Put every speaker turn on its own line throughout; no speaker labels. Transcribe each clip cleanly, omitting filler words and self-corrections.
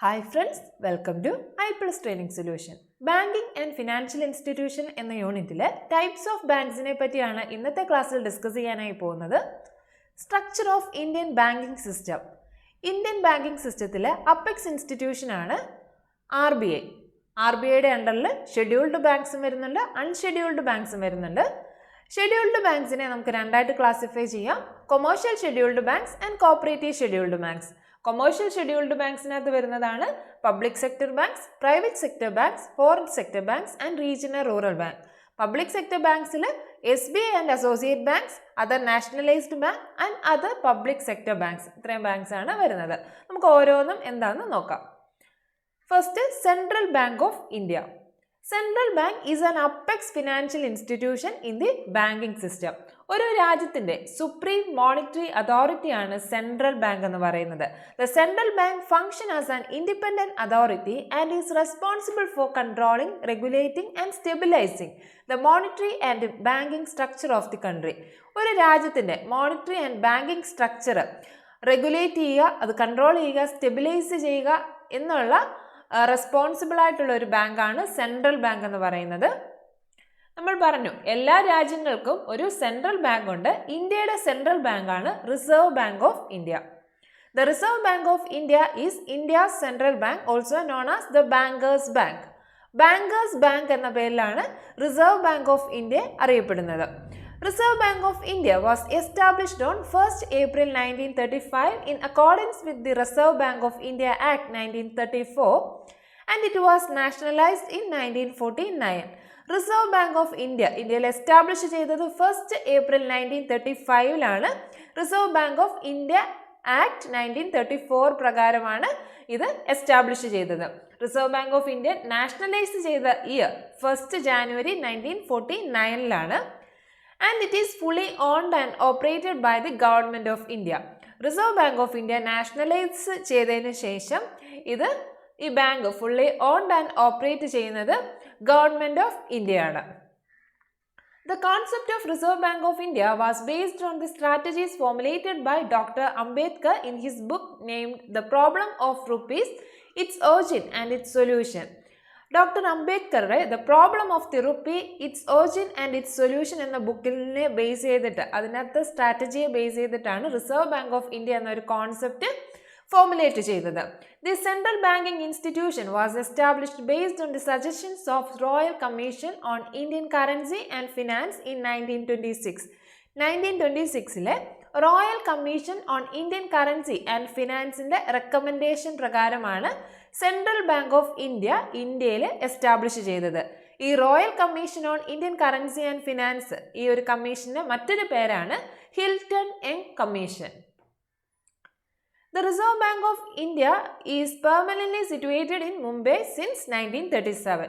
Hi friends, welcome to iPlus Training Solution. Banking and Financial Institution എന്ന യൂണിറ്റിലെ types of ബാങ്ക്സിനെ പറ്റിയാണ് ഇന്നത്തെ ക്ലാസ്സിൽ ഡിസ്കസ് ചെയ്യാനായി പോകുന്നത്. Structure of Indian banking system. Indian banking സിസ്റ്റത്തിലെ അപ്പെക്സ് ഇൻസ്റ്റിറ്റ്യൂഷൻ ആണ് RBI. RBIയുടെ അണ്ടറിൽ ഷെഡ്യൂൾഡ് ബാങ്ക്സും വരുന്നുണ്ട്, അൺഷെഡ്യൂൾഡ് ബാങ്ക്സും വരുന്നുണ്ട്. ഷെഡ്യൂൾഡ് ബാങ്ക്സിനെ നമുക്ക് രണ്ടായിട്ട് ക്ലാസിഫൈ ചെയ്യാം. Commercial scheduled banks and cooperative scheduled banks. Commercial scheduled ബാങ്ക്സിനകത്ത് വരുന്നതാണ് public sector banks, private sector banks, foreign sector banks and regional rural bank. Public sector ബാങ്ക്സിൽ SBI and associate banks, other nationalised bank and other public sector banks. ഇത്രയും banks ആണ് വരുന്നത്. നമുക്ക് ഓരോന്നും എന്താണെന്ന് നോക്കാം. First, central bank of India. Central bank is an apex financial institution in the banking system. ഒരു രാജ്യത്തിന്റെ സുപ്രീം മോണിറ്ററി അതോറിറ്റിയാണ് സെൻട്രൽ ബാങ്ക് എന്ന് പറയുന്നത്. The central bank function as an independent authority and is responsible for controlling, regulating and stabilising the monetary and banking structure of the country. ഒരു രാജ്യത്തിന്റെ monetary and banking structure regulate ചെയ്യുക, അത് control ചെയ്യുക, stabilise ചെയ്യുക എന്നുള്ള responsible ആയിട്ടുള്ള ഒരു ബാങ്കാണ് സെൻട്രൽ ബാങ്ക് എന്ന് പറയുന്നത്. നമ്മൾ പറഞ്ഞു എല്ലാ രാജ്യങ്ങൾക്കും ഒരു സെൻട്രൽ ബാങ്ക് ഉണ്ട്. ഇന്ത്യയുടെ സെൻട്രൽ ബാങ്കാണ് reserve bank of India. The reserve bank of India is India's central bank, also known as the bankers bank. Bankers bank എന്ന പേരിലാണ് റിസർവ് ബാങ്ക് ഓഫ് ഇന്ത്യ അറിയപ്പെടുന്നത്. Reserve Bank of India was established on 1st April 1935 in accordance with the Reserve Bank of India Act 1934 and it was nationalized in 1949. Reserve Bank of India ഇന്ത്യയിൽ establish ചെയ്തത് 1st April 1935ലാണ്. Reserve Bank of India Act 1934 പ്രകാരമാണ് ഇത് establish ചെയ്തത്. Reserve bank of India nationalise ചെയ്ത year 1st January 1949ലാണ്. And it is fully owned and operated by the government of India. Reserve Bank of India nationalize ചെയ്തതിനു ശേഷം ഈ bank fully owned and operate ചെയ്യുന്നത് government of India ആണ്. The concept of Reserve Bank of India was based on the strategies formulated by Dr. Ambedkar in his book named The Problem of Rupees, Its Origin and Its Solution. Doctor അംബേദ്കറുടെ the problem of the rupee, its origin and its solution എന്ന ബുക്കിനെ base ചെയ്തിട്ട്, അതിനകത്ത് സ്ട്രാറ്റജിയെ base ചെയ്തിട്ടാണ് reserve bank of India എന്നൊരു concept formulate ചെയ്തത്. The central banking institution was established based on the suggestions of royal commission on Indian currency and finance in 1926. 1926 royal commission on Indian currency and ഫിനാൻസിന്റെ recommendation പ്രകാരമാണ് central bank of India ഇന്ത്യയിൽ establish ചെയ്തത്. ഈ royal commission on Indian currency and finance, ഈ ഒരു കമ്മീഷന്റെ മറ്റൊരു പേരാണ് Hilton young commission. The Reserve Bank of India is permanently situated in Mumbai since 1937.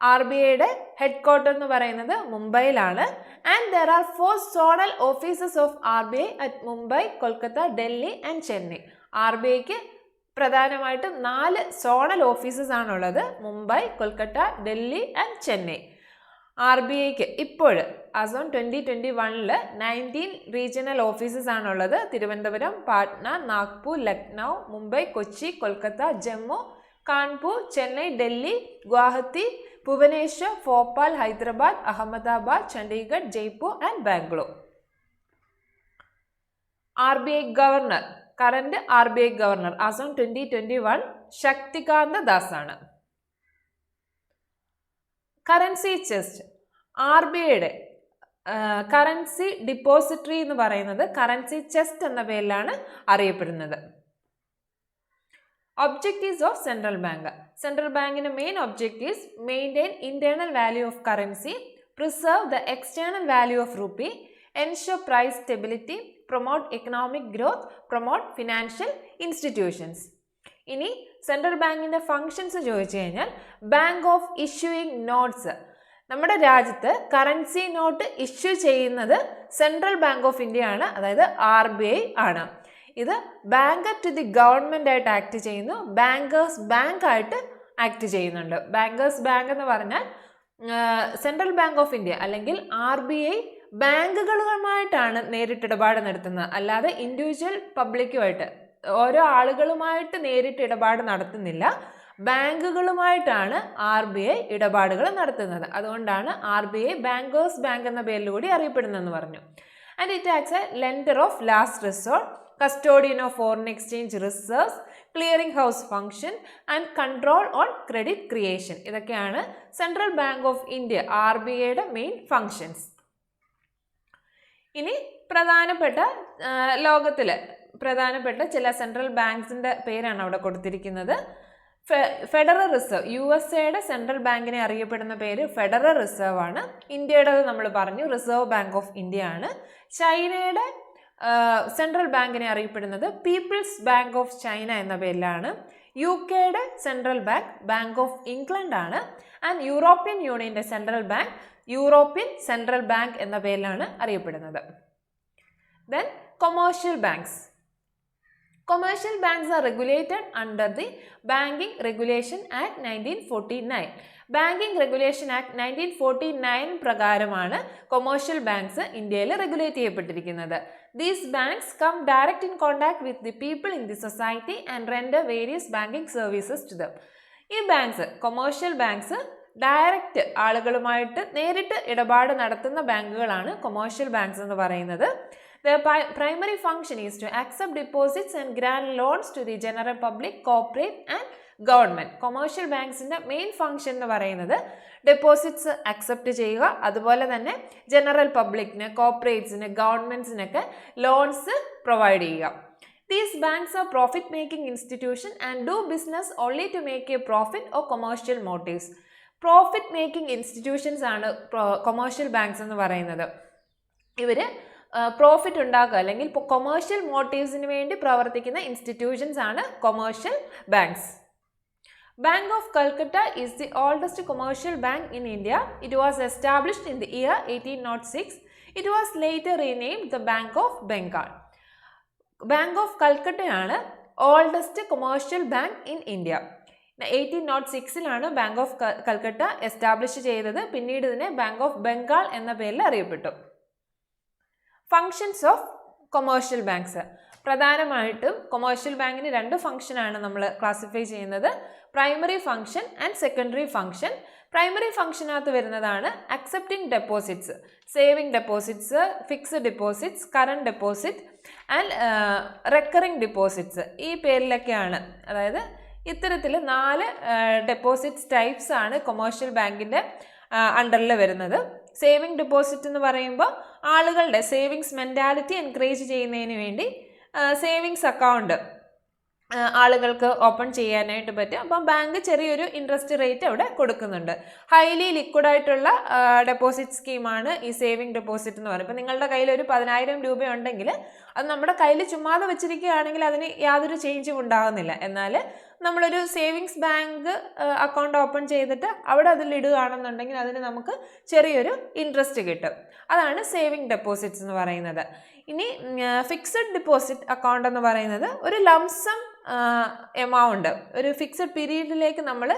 RBIയുടെ ഹെഡ് ക്വാർട്ടർ എന്ന് പറയുന്നത് മുംബൈയിലാണ്. And there are 4 zonal offices of RBI at Mumbai, Kolkata, Delhi and Chennai. RBIക്ക് പ്രധാനമായിട്ടും 4 സോണൽ ഓഫീസസ് ആണുള്ളത്: മുംബൈ, കൊൽക്കത്ത, ഡൽഹി ആൻഡ് ചെന്നൈ. RBIക്ക് ഇപ്പോൾ ആസ് ഓൺ 2021 19 റീജിയണൽ ഓഫീസസ് ആണുള്ളത്. Thiruvananthapuram, Patna, Nagpur, Lucknow, Mumbai, Kochi, Kolkata, Jammu, Kanpur, Chennai, Delhi, Guwahati, Bhubaneswar, Bhopal, Hyderabad, Ahmedabad, Chandigarh, Jaipur and Bangalore. RBI governor, current RBI governor as on 2021 Shaktikanta Das ആണ്. കറൻസി ചെസ്റ്റ്, RBIയുടെ കറൻസി ഡിപ്പോസിറ്ററി എന്ന് പറയുന്നത് കറൻസി ചെസ്റ്റ് എന്ന പേരിലാണ് അറിയപ്പെടുന്നത്. Objectives of Central Bank. Central Bank's main objectives: maintain internal value of currency, preserve the external value of rupee, ensure price stability, promote economic growth, promote financial institutions. ഇനി central ബാങ്കിന്റെ functions ചോദിച്ചു കഴിഞ്ഞാൽ, bank of issuing notes. നമ്മുടെ രാജ്യത്ത് currency note issue ചെയ്യുന്നത് central bank of India ആണ്, അതായത് RBI ആണ്. ഇത് ബാങ്കർ ടു ദി ഗവൺമെന്റ് ആയിട്ട് ആക്ട് ചെയ്യുന്നു, ബാങ്കേഴ്സ് ബാങ്ക് ആയിട്ട് ആക്ട് ചെയ്യുന്നുണ്ട്. ബാങ്കേഴ്സ് ബാങ്ക് എന്ന് പറഞ്ഞാൽ സെൻട്രൽ ബാങ്ക് ഓഫ് ഇന്ത്യ അല്ലെങ്കിൽ RBI ബാങ്കുകളുമായിട്ടാണ് നേരിട്ട് ഇടപാട് നടത്തുന്നത്, അല്ലാതെ ഇൻഡിവിജ്വൽ പബ്ലിക്കുമായിട്ട് ഓരോ ആളുകളുമായിട്ട് നേരിട്ട് ഇടപാട് നടത്തുന്നില്ല, ബാങ്കുകളുമായിട്ടാണ് RBI ഇടപാടുകൾ നടത്തുന്നത്. അതുകൊണ്ടാണ് RBI ബാങ്കേഴ്സ് ബാങ്ക് എന്ന പേരിൽ കൂടി അറിയപ്പെടുന്നതെന്ന് പറഞ്ഞു. And it acts a lender of last resort, custodian of foreign exchange reserves, clearing house function and control on credit creation. ഇതൊക്കെയാണ് സെൻട്രൽ ബാങ്ക് ഓഫ് ഇന്ത്യ RBIയുടെ മെയിൻ ഫങ്ഷൻസ്. ഇനി ലോകത്തിലെ പ്രധാനപ്പെട്ട ചില സെൻട്രൽ ബാങ്ക്സിൻ്റെ പേരാണ് അവിടെ കൊടുത്തിരിക്കുന്നത്. ഫെഡറൽ റിസർവ്, USAയുടെ സെൻട്രൽ ബാങ്കിനെ അറിയപ്പെടുന്ന പേര് ഫെഡറൽ റിസർവ് ആണ്. ഇന്ത്യയുടേത് നമ്മൾ പറഞ്ഞു റിസർവ് ബാങ്ക് ഓഫ് ഇന്ത്യ ആണ്. ചൈനയുടെ സെൻട്രൽ ബാങ്കിനെ അറിയപ്പെടുന്നത് പീപ്പിൾസ് ബാങ്ക് ഓഫ് ചൈന എന്ന പേരിലാണ്. UK-യുടെ central bank bank of England ആണ്. ആൻഡ് യൂറോപ്യൻ യൂണിയൻ്റെ central bank European central bank എന്ന പേരിലാണ് അറിയപ്പെടുന്നത്. Then commercial banks. Commercial banks are regulated under the Banking Regulation Act 1949. Banking Regulation Act 1949 പ്രകാരമാണ് commercial banks ഇന്ത്യയിൽ regulate ചെയ്യപ്പെട്ടിരിക്കുന്നത്. These banks come direct in contact with the people in the society and render various banking services to them. ഈ banks, commercial banks direct ആളുകളുമായിട്ട് നേരിട്ട് ഇടപാട് നടത്തുന്ന ബാങ്കുകളാണ് commercial banks എന്ന് പറയുന്നത്. Their primary function is to accept deposits and grant loans to the general public, corporate and government. Commercial ബാങ്ക്സിൻ്റെ main function എന്ന് പറയുന്നത് ഡെപ്പോസിറ്റ്സ് അക്സെപ്റ്റ് ചെയ്യുക, അതുപോലെ തന്നെ ജനറൽ പബ്ലിക്കിന്, കോർപ്പറേറ്റ്സിന്, ഗവൺമെൻറ്റ്സിനൊക്കെ ലോൺസ് പ്രൊവൈഡ് ചെയ്യുക. These banks are profit-making institution and do business only to make a profit or commercial motives. Profit-making institutions ആണ് കൊമേഴ്ഷ്യൽ ബാങ്ക്സ് എന്ന് പറയുന്നത്. ഇവർ പ്രോഫിറ്റ് ഉണ്ടാക്കുക അല്ലെങ്കിൽ കൊമേഴ്ഷ്യൽ മോട്ടീവ്സിന് വേണ്ടി പ്രവർത്തിക്കുന്ന ഇൻസ്റ്റിറ്റ്യൂഷൻസ് ആണ് commercial banks. Bank of Calcutta is the oldest commercial bank in India. It was established in the year 1806. It was later renamed the Bank of Bengal. Bank of Calcutta ആണ് oldest commercial bank in India. 1806 bank of Calcutta establish ചെയ്തത്. പിന്നീട് ഇതിനെ bank of Bengal എന്ന പേരിൽ അറിയപ്പെട്ടു. Functions of commercial banks. പ്രധാനമായിട്ടും commercial ബാങ്കിന് രണ്ട് ഫംഗ്ഷനാണ് നമ്മൾ ക്ലാസിഫൈ ചെയ്യുന്നത്, primary function and secondary function. Primary ഫംഗ്ഷനകത്ത് വരുന്നതാണ് accepting deposits, saving deposits, fixed deposits, current deposit and recurring deposits. ഈ പേരിലൊക്കെയാണ്, അതായത് ഇത്തരത്തിൽ 4 ഡെപ്പോസിറ്റ്സ് ടൈപ്സ് ആണ് കൊമേഴ്ഷ്യൽ ബാങ്കിൻ്റെ അണ്ടറിൽ വരുന്നത്. സേവിംഗ് ഡെപ്പോസിറ്റ് എന്ന് പറയുമ്പോൾ ആളുകളുടെ സേവിങ്സ് മെൻറ്റാലിറ്റി എൻകറേജ് ചെയ്യുന്നതിന് വേണ്ടി സേവിങ്സ് അക്കൗണ്ട് ആളുകൾക്ക് ഓപ്പൺ ചെയ്യാനായിട്ട് പറ്റും. അപ്പം ബാങ്ക് ചെറിയൊരു ഇൻട്രസ്റ്റ് റേറ്റ് അവിടെ കൊടുക്കുന്നുണ്ട്. ഹൈലി ലിക്വിഡായിട്ടുള്ള ഡെപ്പോസിറ്റ് സ്കീമാണ് ഈ സേവിങ് ഡെപ്പോസിറ്റ് എന്ന് പറയുന്നത്. ഇപ്പം നിങ്ങളുടെ കയ്യിൽ ഒരു 10,000 രൂപ ഉണ്ടെങ്കിൽ അത് നമ്മുടെ കയ്യിൽ ചുമ്മാതെ വെച്ചിരിക്കുകയാണെങ്കിൽ അതിന് യാതൊരു ചേഞ്ചും ഉണ്ടാകുന്നില്ല. എന്നാൽ നമ്മളൊരു സേവിങ്സ് ബാങ്ക് അക്കൗണ്ട് ഓപ്പൺ ചെയ്തിട്ട് അവിടെ അതിലിടുകയാണെന്നുണ്ടെങ്കിൽ അതിന് നമുക്ക് ചെറിയൊരു ഇൻട്രസ്റ്റ് കിട്ടും. അതാണ് സേവിങ് ഡെപ്പോസിറ്റ്സ് എന്ന് പറയുന്നത്. ഇനി ഫിക്സഡ് ഡെപ്പോസിറ്റ് അക്കൗണ്ട് എന്ന് പറയുന്നത് ഒരു ലംസം എമൗണ്ട് ഒരു ഫിക്സഡ് പീരീഡിലേക്ക് നമ്മൾ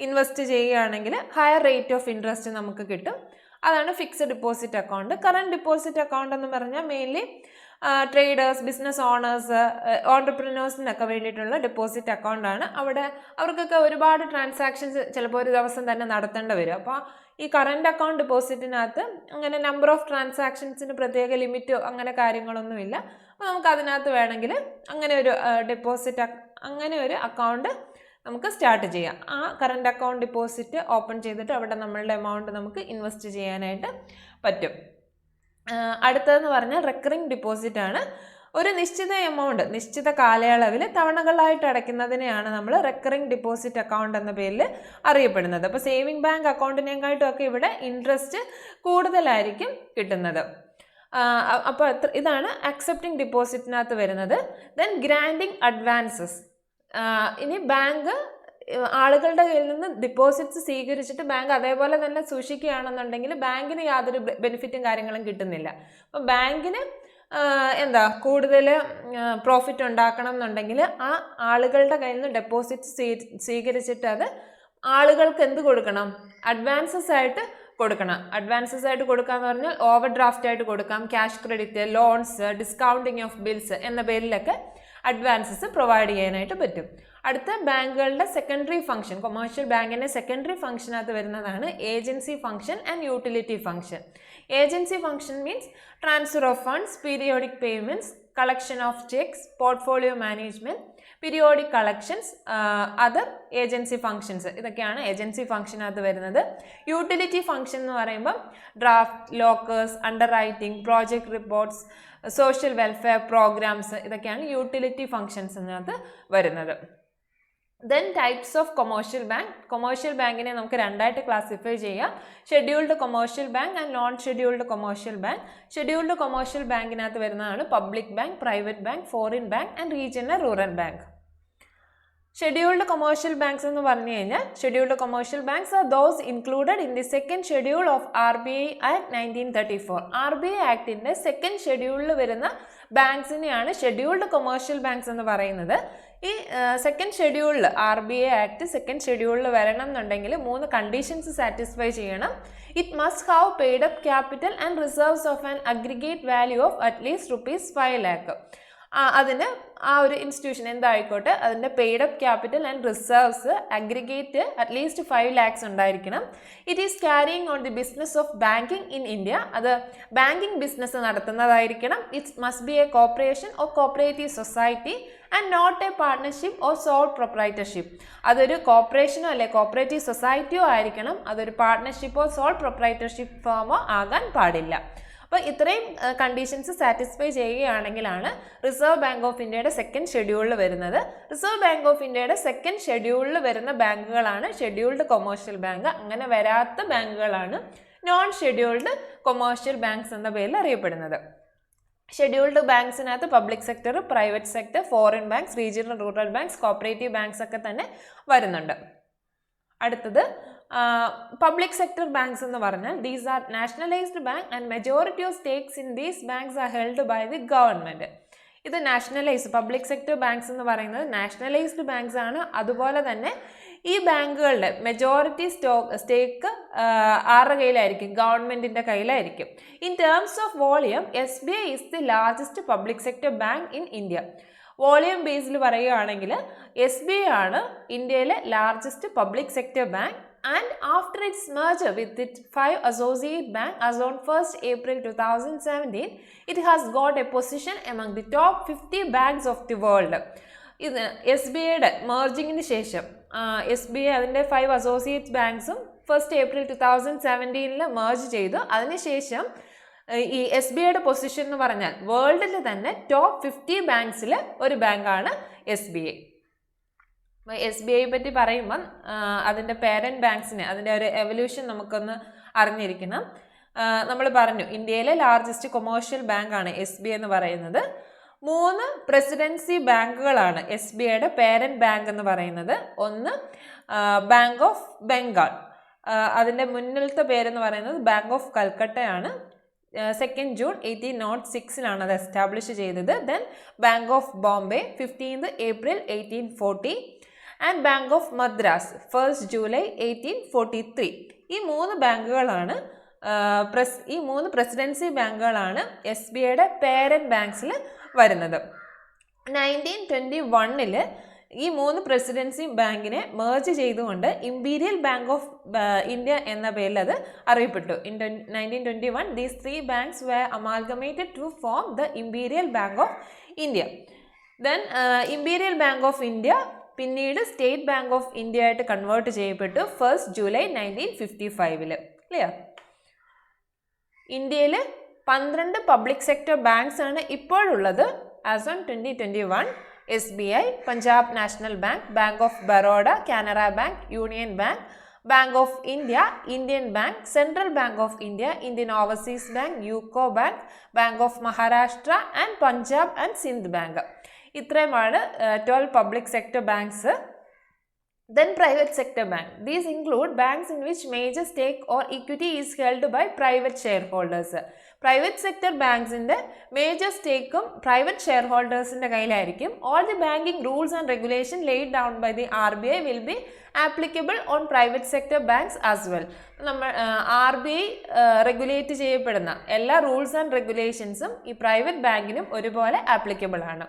ഇൻവെസ്റ്റ് ചെയ്യുകയാണെങ്കിൽ ഹയർ റേറ്റ് ഓഫ് ഇൻട്രസ്റ്റ് നമുക്ക് കിട്ടും. അതാണ് fixed deposit account. Current deposit account എന്ന് പറഞ്ഞാൽ മെയിൻലി ട്രേഡേഴ്സ്, ബിസിനസ് ഓണേഴ്സ്, ഓൺടർപ്രനേഴ്സിനൊക്കെ വേണ്ടിയിട്ടുള്ള ഡെപ്പോസിറ്റ് അക്കൗണ്ടാണ്. അവിടെ അവർക്കൊക്കെ ഒരുപാട് ട്രാൻസാക്ഷൻസ് ചിലപ്പോൾ ഒരു ദിവസം തന്നെ നടത്തേണ്ടി വരും. അപ്പോൾ ഈ കറണ്ട് അക്കൗണ്ട് ഡെപ്പോസിറ്റിനകത്ത് അങ്ങനെ നമ്പർ ഓഫ് ട്രാൻസാക്ഷൻസിന് പ്രത്യേക ലിമിറ്റോ അങ്ങനെ കാര്യങ്ങളൊന്നുമില്ല. അപ്പോൾ നമുക്ക് അതിനകത്ത് വേണമെങ്കിൽ അങ്ങനെ ഒരു അക്കൗണ്ട് നമുക്ക് സ്റ്റാർട്ട് ചെയ്യാം. ആ കറണ്ട് അക്കൗണ്ട് ഡെപ്പോസിറ്റ് ഓപ്പൺ ചെയ്തിട്ട് അവിടെ നമ്മളുടെ എമൗണ്ട് നമുക്ക് ഇൻവെസ്റ്റ് ചെയ്യാനായിട്ട് പറ്റും. അടുത്തതെന്ന് പറഞ്ഞാൽ റെക്കറിംഗ് ഡെപ്പോസിറ്റ് ആണ്. ഒരു നിശ്ചിത എമൗണ്ട് നിശ്ചിത കാലയളവിൽ തവണകളായിട്ട് അടയ്ക്കുന്നതിനെയാണ് നമ്മൾ റെക്കറിംഗ് ഡെപ്പോസിറ്റ് അക്കൗണ്ട് എന്ന പേരിൽ അറിയപ്പെടുന്നത്. അപ്പോൾ സേവിംഗ് ബാങ്ക് അക്കൗണ്ടിനെക്കാട്ടുമൊക്കെ ഇവിടെ ഇൻട്രസ്റ്റ് കൂടുതലായിരിക്കും കിട്ടുന്നത്. അപ്പോൾ ഇതാണ് അക്സെപ്റ്റിംഗ് ഡെപ്പോസിറ്റിനകത്ത് വരുന്നത്. Then granting advances. ഇനി ബാങ്ക് ആളുകളുടെ കയ്യിൽ നിന്ന് ഡിപ്പോസിറ്റ്സ് സ്വീകരിച്ചിട്ട് ബാങ്ക് അതേപോലെ തന്നെ സൂക്ഷിക്കുകയാണെന്നുണ്ടെങ്കിൽ ബാങ്കിന് യാതൊരു ബെനിഫിറ്റും കാര്യങ്ങളും കിട്ടുന്നില്ല. അപ്പം ബാങ്കിന് കൂടുതൽ പ്രോഫിറ്റ് ഉണ്ടാക്കണം എന്നുണ്ടെങ്കിൽ ആ ആളുകളുടെ കയ്യിൽ നിന്ന് ഡെപ്പോസിറ്റ്സ് സ്വീകരിച്ചിട്ട് അത് ആളുകൾക്ക് എന്ത് കൊടുക്കണം? അഡ്വാൻസസ് ആയിട്ട് കൊടുക്കണം. അഡ്വാൻസസ് ആയിട്ട് കൊടുക്കുക എന്ന് പറഞ്ഞാൽ ഓവർ ഡ്രാഫ്റ്റ് ആയിട്ട് കൊടുക്കാം, cash credit, loans, discounting of bills എന്ന പേരിലൊക്കെ അഡ്വാൻസസ് പ്രൊവൈഡ് ചെയ്യാനായിട്ട് പറ്റും. അടുത്ത ബാങ്കുകളുടെ സെക്കൻഡറി ഫംഗ്ഷൻ, കൊമേഴ്ഷ്യൽ ബാങ്കിൻ്റെ സെക്കൻഡറി ഫംഗ്ഷനകത്ത് വരുന്നതാണ് agency function and utility function. Agency function means transfer of funds, periodic payments, collection of cheques, portfolio management, periodic collections, other agency functions, ഇതൊക്കെയാണ് ഏജൻസി ഫംഗ്ഷനകത്ത് വരുന്നത്. യൂട്ടിലിറ്റി ഫംഗ്ഷൻ എന്ന് പറയുമ്പം draft, lockers, underwriting, project reports, social welfare programmes, ഇതൊക്കെയാണ് utility ഫംഗ്ഷൻസിനകത്ത് വരുന്നത്. Then types of commercial bank. Commercial ബാങ്കിനെ നമുക്ക് രണ്ടായിട്ട് ക്ലാസിഫൈ ചെയ്യാം, scheduled commercial bank and non scheduled commercial bank. Scheduled commercial ബാങ്കിനകത്ത് വരുന്നതാണ് public bank, private bank, foreign bank and regional rural bank. Scheduled commercial banks എന്ന് പറഞ്ഞു കഴിഞ്ഞാൽ scheduled commercial banks are those included in the second schedule of RBI act 1934. RBI ആക്ടിൻ്റെ second ഷെഡ്യൂളിൽ വരുന്ന ബാങ്ക്സിനെയാണ് scheduled commercial banks എന്ന് പറയുന്നത്. ഈ second ഷെഡ്യൂളിൽ RBI ആക്ട് സെക്കൻഡ് ഷെഡ്യൂളിൽ വരണം എന്നുണ്ടെങ്കിൽ 3 കണ്ടീഷൻസ് സാറ്റിസ്ഫൈ ചെയ്യണം. It must have paid up capital and reserves of an aggregate value of at least ₹5 lakh. അതിന് ആ ഒരു ഇൻസ്റ്റിറ്റ്യൂഷൻ എന്തായിക്കോട്ടെ അതിൻ്റെ paid up capital and reserves aggregate at least 5 lakhs ഉണ്ടായിരിക്കണം. It is carrying on the business of banking in India. അത് banking business നടത്തുന്നതായിരിക്കണം. It's must be a corporation or cooperative society and not a partnership or sole proprietorship. അതൊരു കോർപ്പറേഷനോ അല്ലെ cooperative സൊസൈറ്റിയോ ആയിരിക്കണം. അതൊരു പാർട്ട്ണർഷിപ്പോ soul proprietorship ഫേമോ ആകാൻ പാടില്ല. അപ്പോൾ ഇത്രയും കണ്ടീഷൻസ് സാറ്റിസ്ഫൈ ചെയ്യുകയാണെങ്കിലാണ് റിസർവ് ബാങ്ക് ഓഫ് ഇന്ത്യയുടെ സെക്കൻഡ് ഷെഡ്യൂളിൽ വരുന്നത്. റിസർവ് ബാങ്ക് ഓഫ് ഇന്ത്യയുടെ സെക്കൻഡ് ഷെഡ്യൂളിൽ വരുന്ന ബാങ്കുകളാണ് ഷെഡ്യൂൾഡ് കൊമേഴ്ഷ്യൽ ബാങ്ക്. അങ്ങനെ വരാത്ത ബാങ്കുകളാണ് നോൺ ഷെഡ്യൂൾഡ് കൊമേഴ്ഷ്യൽ ബാങ്ക്സ് എന്ന പേരിൽ അറിയപ്പെടുന്നത്. ഷെഡ്യൂൾഡ് ബാങ്ക്സിനകത്ത് public sector, private sector, foreign banks, regional rural banks, cooperative banks ഒക്കെ തന്നെ വരുന്നുണ്ട്. അടുത്തത് പബ്ലിക് സെക്ടർ ബാങ്ക്സ് എന്ന് പറഞ്ഞാൽ these are nationalised bank and majority of stakes in these banks are held by the government. ഇത് nationalise public sector banks എന്ന് പറയുന്നത് nationalised banks ആണ്. അതുപോലെ തന്നെ ഈ ബാങ്കുകളുടെ മെജോറിറ്റി സ്റ്റേക്ക് ആരുടെ കയ്യിലായിരിക്കും? ഗവൺമെൻറ്റിൻ്റെ കയ്യിലായിരിക്കും. In terms of volume SBI is the largest public sector bank in India. Volume ബേസിൽ പറയുകയാണെങ്കിൽ SBI ആണ് ഇന്ത്യയിലെ largest public sector bank. And after its merger with its 5 associate banks as on 1st April 2017, it has got a position among the top 50 banks of the world. ഇത് SBIയുടെ മെർജിങ്ങിന് ശേഷം SBI അതിൻ്റെ 5 associate ബാങ്ക്സും 1st April 2017 merge ചെയ്തു. അതിനുശേഷം ഈ SBIയുടെ position എന്ന് പറഞ്ഞാൽ വേൾഡിൽ തന്നെ ടോപ്പ് 50 ബാങ്ക്സിൽ ഒരു ബാങ്കാണ് SBI. SBI പറ്റി പറയുമ്പം അതിൻ്റെ പേരൻറ്റ് ബാങ്ക്സിന് അതിൻ്റെ ഒരു എവല്യൂഷൻ നമുക്കൊന്ന് അറിഞ്ഞിരിക്കണം. നമ്മൾ പറഞ്ഞു ഇന്ത്യയിലെ ലാർജസ്റ്റ് കൊമേഴ്ഷ്യൽ ബാങ്കാണ് SBI എന്ന് പറയുന്നത്. 3 പ്രസിഡൻസി ബാങ്കുകളാണ് SBIയുടെ പേരൻറ്റ് ബാങ്ക് എന്ന് പറയുന്നത്. ഒന്ന് ബാങ്ക് ഓഫ് ബംഗാൾ, അതിൻ്റെ മുന്നിലത്തെ പേരെന്ന് പറയുന്നത് ബാങ്ക് ഓഫ് കൽക്കട്ടയാണ്. 2 June 1806 അത് എസ്റ്റാബ്ലിഷ് ചെയ്തത്. Then bank of Bombay 15 April 1840 and bank of Madras 1st July 1843. ഈ 3 ബാങ്കുകളാണ് ഈ 3 പ്രസിഡൻസി ബാങ്കുകളാണ് SBIയുടെ പേരൻറ്റ് ബാങ്ക്സിൽ വരുന്നത്. 1921 ഈ 3 പ്രസിഡൻസി ബാങ്കിനെ മെർജ് ചെയ്തുകൊണ്ട് ഇമ്പീരിയൽ ബാങ്ക് ഓഫ് ഇന്ത്യ എന്ന പേരിൽ അത് അറിയപ്പെട്ടു. In 1921 these 3 banks were amalgamated to form the Imperial Bank of India. Then Imperial Bank of India പിന്നീട് സ്റ്റേറ്റ് ബാങ്ക് ഓഫ് ഇന്ത്യ ആയിട്ട് കൺവേർട്ട് ചെയ്യപ്പെട്ടു 1st July 1955. ക്ലിയർ? ഇന്ത്യയിൽ 12 പബ്ലിക് സെക്ടർ ബാങ്ക്സ് ആണ് ഇപ്പോഴുള്ളത്. As on 2021 SBI, Punjab national bank, bank of Baroda, Canara bank, union bank, bank of India, Indian bank, central bank of India, Indian overseas bank, UCO bank, bank of Maharashtra and Punjab and Sindh bank. ഇത്രയുമാണ് 12 public sector banks. Then private sector bank. These include banks in which major stake or equity is held by private shareholders. Private sector banks in the major stake private shareholders in the kayilirikkum. All the banking rules and regulation laid down by the RBI will be applicable on private sector banks as well. RBI regulate ചെയ്യപ്പെടുന്ന എല്ലാ rules and റെഗുലേഷൻസും ഈ private ബാങ്കിനും ഒരുപോലെ applicable ആണ്.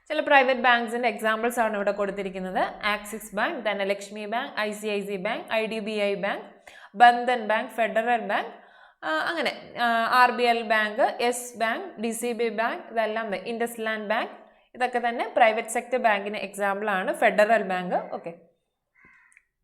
ചില private ബാങ്ക്സിൻ്റെ examples ആണ് ഇവിടെ കൊടുത്തിരിക്കുന്നത്. Axis bank, Dhanlaxmi bank, ICICI bank, IDBI bank, Bandhan bank, Federal bank, അങ്ങനെ RBL bank, Yes bank, DCB bank, ഇതെല്ലാം ഇൻഡസ് ലാൻഡ് ബാങ്ക്, ഇതൊക്കെ തന്നെ പ്രൈവറ്റ് സെക്ടർ ബാങ്കിന് എക്സാമ്പിൾ ആണ്. Federal bank. Okay.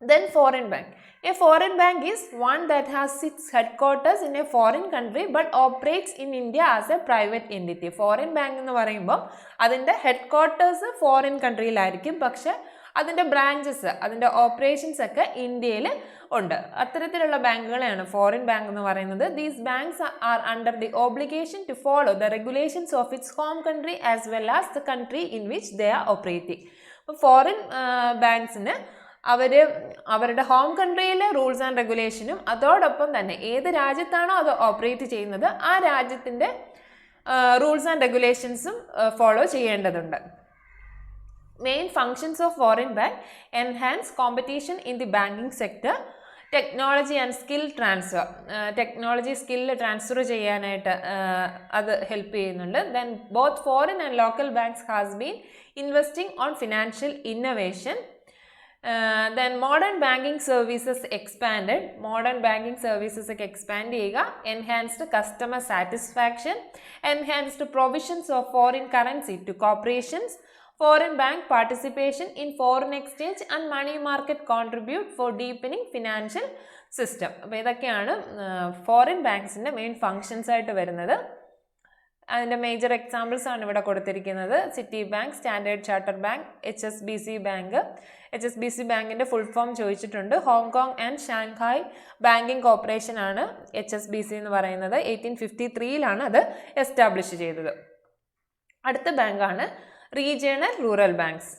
Then foreign bank. A foreign bank is one that has its headquarters in a foreign country but operates in India as a private entity. Foreign bank എന്ന് പറയുമ്പോൾ അതിൻ്റെ headquarters foreign കൺട്രിയിലായിരിക്കും, പക്ഷെ അതിൻ്റെ branches, അതിൻ്റെ operations ഒക്കെ ഇന്ത്യയിൽ ഉണ്ട്. അത്തരത്തിലുള്ള ബാങ്കുകളെയാണ് ഫോറിൻ ബാങ്ക് എന്ന് പറയുന്നത്. These banks are under the obligation to follow the regulations of its home country as well as the country in which they are operating. അപ്പോൾ ഫോറിൻ ബാങ്ക്സിന് അവരുടെ ഹോം കൺട്രിയിലെ റൂൾസ് ആൻഡ് റെഗുലേഷനും അതോടൊപ്പം തന്നെ ഏത് രാജ്യത്താണോ അത് ഓപ്പറേറ്റ് ചെയ്യുന്നത് ആ രാജ്യത്തിൻ്റെ റൂൾസ് ആൻഡ് റെഗുലേഷൻസും ഫോളോ ചെയ്യേണ്ടതുണ്ട്. Main functions of foreign bank: enhance competition in the banking sector, technology and skill transfer, technology skill transfer ചെയ്യാനായിട്ട് അത് ഹെൽപ്പ് ചെയ്യുന്നുണ്ട്. Then both foreign and local banks has been investing on financial innovation. Then modern banking services expanded. Modern banking services ഒക്കെ expand ചെയ്യുക. Enhanced customer satisfaction, enhanced provisions of foreign currency to corporations, foreign bank participation in foreign exchange and money market contribute for deepening financial system. അപ്പോൾ ഇതൊക്കെയാണ് foreign ബാങ്ക്സിൻ്റെ main functions ആയിട്ട് വരുന്നത്. അതിൻ്റെ major examples ആണ് ഇവിടെ കൊടുത്തിരിക്കുന്നത്. City bank, standard charter bank, HSBC bank. HSBC ബാങ്കിൻ്റെ full form ചോദിച്ചിട്ടുണ്ട്. Hong Kong and Shanghai banking corporation ആണ് HSBC എന്ന് പറയുന്നത്. 1853 അത് എസ്റ്റാബ്ലിഷ് ചെയ്തത്. അടുത്ത ബാങ്കാണ് regional rural banks.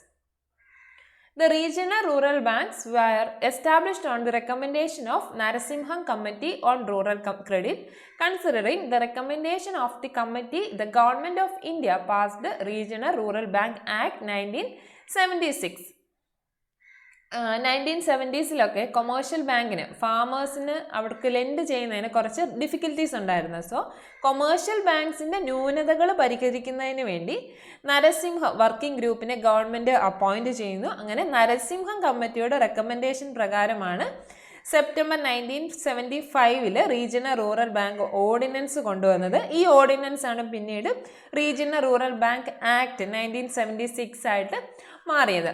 The regional rural banks were established on the recommendation of Narasimhan Committee on Rural Credit. Considering the recommendation of the committee, the Government of India passed the Regional Rural Bank Act 1976. 1970s commercial ബാങ്കിന് ഫാമേഴ്സിന് അവർക്ക് lent ചെയ്യുന്നതിന് കുറച്ച് difficulties ഉണ്ടായിരുന്നു. So commercial ബാങ്ക്സിൻ്റെ ന്യൂനതകൾ പരിഹരിക്കുന്നതിന് വേണ്ടി Narasimha working ഗ്രൂപ്പിനെ government appoint ചെയ്യുന്നു. അങ്ങനെ നരസിംഹം കമ്മിറ്റിയുടെ റെക്കമെൻഡേഷൻ പ്രകാരമാണ് September 1975 regional rural bank ordinance കൊണ്ടുവന്നത്. ഈ ഓർഡിനൻസ് ആണ് പിന്നീട് റീജിയണൽ റൂറൽ ബാങ്ക് ആക്ട് 1976 ആയിട്ട് മാറിയത്.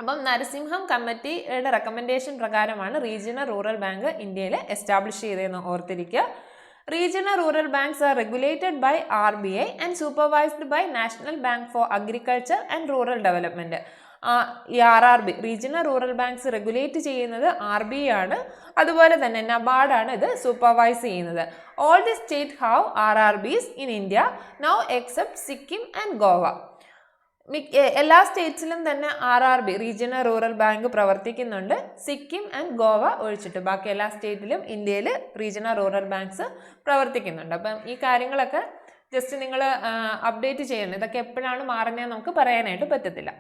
അപ്പം നരസിംഹം കമ്മിറ്റിയുടെ റെക്കമെൻഡേഷൻ പ്രകാരമാണ് റീജിയണൽ റൂറൽ ബാങ്ക് ഇന്ത്യയിൽ എസ്റ്റാബ്ലിഷ് ചെയ്തതെന്ന് ഓർത്തിരിക്കുക. Regional rural banks are regulated by RBI and supervised by National Bank for Agriculture and Rural Development. ഈ RRB regional rural banks regulate ചെയ്യുന്നത് RBI ആണ്. അതുപോലെ തന്നെ നബാർഡാണ് ഇത് സൂപ്പർവൈസ് ചെയ്യുന്നത്. All the state have RRBs in India now except Sikkim and Goa. എല്ലാ സ്റ്റേറ്റ്സിലും തന്നെ RRB regional rural bank പ്രവർത്തിക്കുന്നുണ്ട്. സിക്കിം ആൻഡ് ഗോവ ഒഴിച്ചിട്ട് ബാക്കി എല്ലാ സ്റ്റേറ്റിലും ഇന്ത്യയിൽ റീജിയണൽ റൂറൽ ബാങ്ക്സ് പ്രവർത്തിക്കുന്നുണ്ട്. അപ്പം ഈ കാര്യങ്ങളൊക്കെ ജസ്റ്റ് നിങ്ങൾ അപ്ഡേറ്റ് ചെയ്യണം. ഇതൊക്കെ എപ്പോഴാണ് മാറുന്നതെന്ന് നമുക്ക് പറയാനായിട്ട് പറ്റത്തില്ല.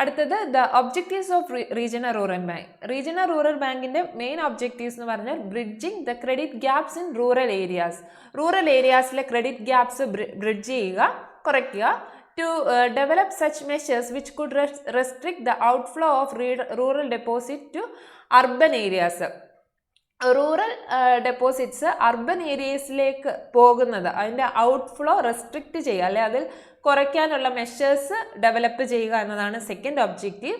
അടുത്തത് the objectives of regional rural bank. Regional rural ബാങ്കിൻ്റെ മെയിൻ ഒബ്ജക്റ്റീവ്സ് എന്ന് പറഞ്ഞാൽ bridging the credit gaps in rural areas. Rural ഏരിയാസിലെ ക്രെഡിറ്റ് ഗ്യാപ്സ് ബ്രിഡ്ജ് ചെയ്യുക, കുറയ്ക്കുക. To develop such measures which could restrict the outflow of rural deposit to urban areas. Rural deposits urban ഏരിയസിലേക്ക് പോകുന്നത് അതിൻ്റെ outflow restrict ചെയ്യുക, അല്ലെ അതിൽ കുറയ്ക്കാനുള്ള മെഷേഴ്സ് ഡെവലപ്പ് ചെയ്യുക എന്നതാണ് second objective.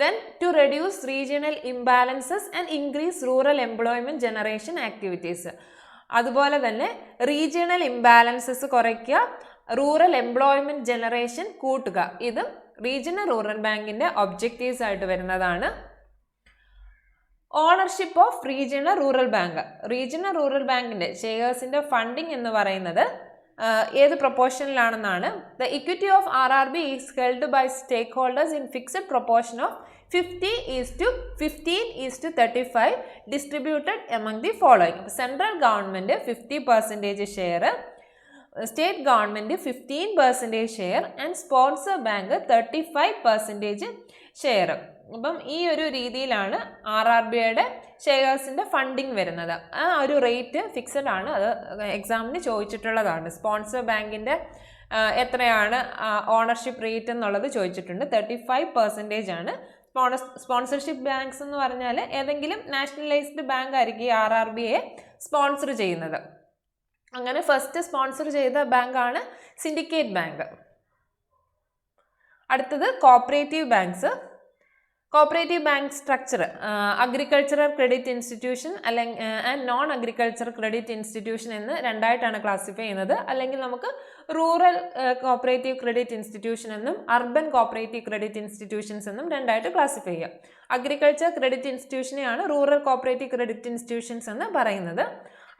Then to reduce regional imbalances and increase rural employment generation activities. അതുപോലെ തന്നെ റീജിയണൽ ഇംബാലൻസസ് കുറയ്ക്കുക, റൂറൽ എംപ്ലോയ്മെൻറ്റ് ജനറേഷൻ കൂട്ടുക. ഇതും റീജിയണൽ റൂറൽ ബാങ്കിൻ്റെ ഒബ്ജക്റ്റീവ്സ് ആയിട്ട് വരുന്നതാണ്. Ownership of regional rural bank. Regional rural ബാങ്കിൻ്റെ ഷെയർസിൻ്റെ ഫണ്ടിങ് എന്ന് പറയുന്നത് ഏത് പ്രൊപ്പോർഷനിലാണെന്നാണ്. The equity of RRB is held by stakeholders in fixed proportion of 50:15:35 distributed among the following. Central government 50% share, state government 15% share and sponsor bank 35% share. അപ്പം ഈ ഒരു രീതിയിലാണ് RRBയുടെ ഷെയർസിൻ്റെ ഫണ്ടിങ് വരുന്നത്. ആ ഒരു റേറ്റ് ഫിക്സഡ് ആണ്, അത് എക്സാമിന് ചോദിച്ചിട്ടുള്ളതാണ്. സ്പോൺസർ ബാങ്കിൻ്റെ എത്രയാണ് ഓണർഷിപ്പ് റേറ്റ് എന്നുള്ളത് ചോദിച്ചിട്ടുണ്ട്. 35% ആണ്. സ്പോൺസർഷിപ്പ് ബാങ്ക്സ് എന്ന് പറഞ്ഞാൽ ഏതെങ്കിലും നാഷണലൈസ്ഡ് ബാങ്ക് ആയിരിക്കും RRBയെ സ്പോൺസർ ചെയ്യുന്നത്. അങ്ങനെ ഫസ്റ്റ് സ്പോൺസർ ചെയ്ത ബാങ്കാണ് സിൻഡിക്കേറ്റ് ബാങ്ക്. അടുത്തത് cooperative banks. Cooperative bank structure agricultural credit institution അല്ലെങ്കിൽ and non agriculture credit institution എന്ന് രണ്ടായിട്ടാണ് ക്ലാസിഫൈ ചെയ്യുന്നത്. അല്ലെങ്കിൽ നമുക്ക് റൂറൽ കോപ്പറേറ്റീവ് ക്രെഡിറ്റ് ഇൻസ്റ്റിറ്റ്യൂഷൻ എന്നും അർബൻ കോപ്പറേറ്റീവ് ക്രെഡിറ്റ് ഇൻസ്റ്റിറ്റ്യൂഷൻസ് എന്നും രണ്ടായിട്ട് ക്ലാസിഫൈ ചെയ്യാം. അഗ്രികൾച്ചർ ക്രെഡിറ്റ് ഇൻസ്റ്റിറ്റ്യൂഷനെയാണ് റൂറൽ കോപ്പറേറ്റീവ് ക്രെഡിറ്റ് ഇൻസ്റ്റിറ്റ്യൂഷൻസ് എന്ന് പറയുന്നത്.